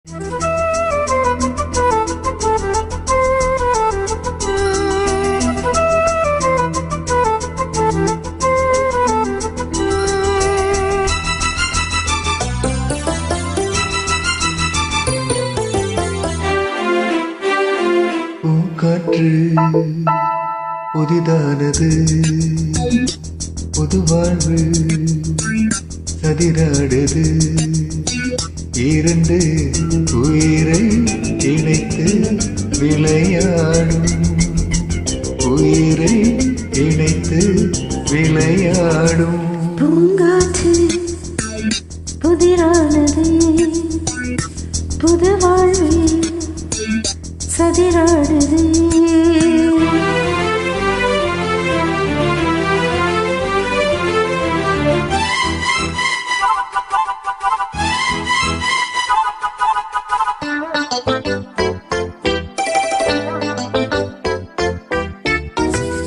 காற்று புதிதானது, புது வாழ்வு சதிராடுது. இரண்டு உயிரை இணைத்து விளையாடும், உயிரை இணைத்து விளையாடும். பூங்காற்று புதிரானது, புது வாழ்வு சதிராடுது.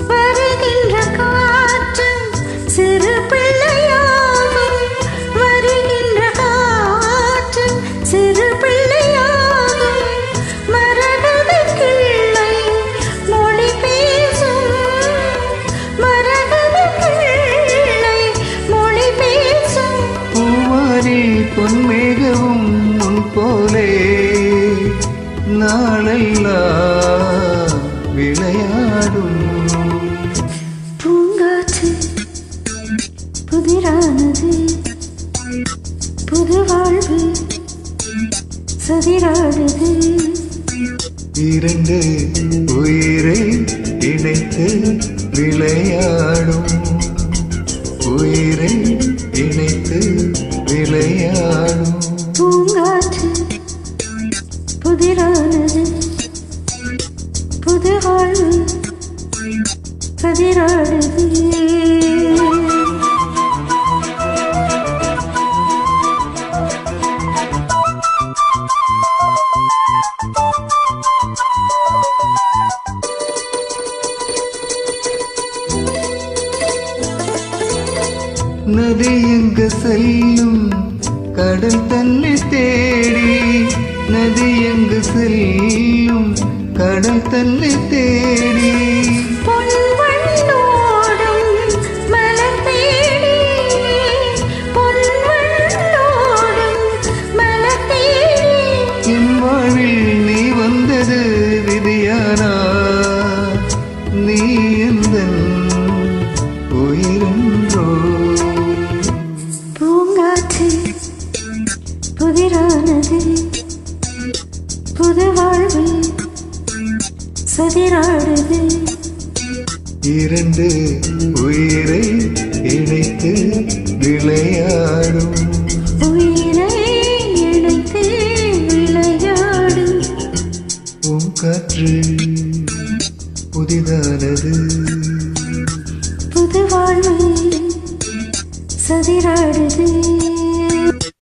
வருகின்ற காற்று சிறு பிள்ளையாகும், வருகின்ற காற்று சிறு பிள்ளையாகும். மரகத கிள்ளை மொழி பேசும், மரகத கிள்ளை மொழி பேசும். பூவாரி பொன்மேகவும் முன் போலே நாளெல்லாம் விளையாடும். பூங்காற்று புதிரானது, புது வாழ்வு சதிராடுது. இரண்டு உயிரை இணைத்து விளையாடும், உயிரை இணைத்து விளையாடும். பூங்காற்று புதிரானது, புது வாழ்வு சதிராடுது. நதி எங்கு செல்லும் கடல் தன்னை தேடி, நதி எங்கு செல்லும் கடல் தன்னை தேடி. பொன்வண்ணோடும் மலர் தேடி, பொன்வண்ணோடும் மலர் தேடி. என் வாழ்வில் நீ வந்தது விதியானா, நீ எந்தன் உயிரென்றோ. பூங்காற்று புதிரானது, புது வாழ்வு சதிராடுது. இரண்டு உயிரை இணைத்து விளையாடும், உயிரை இணைத்து விளையாடும். பூங்காற்று புதிதானது, புது வாழ்வு சதிராடுது.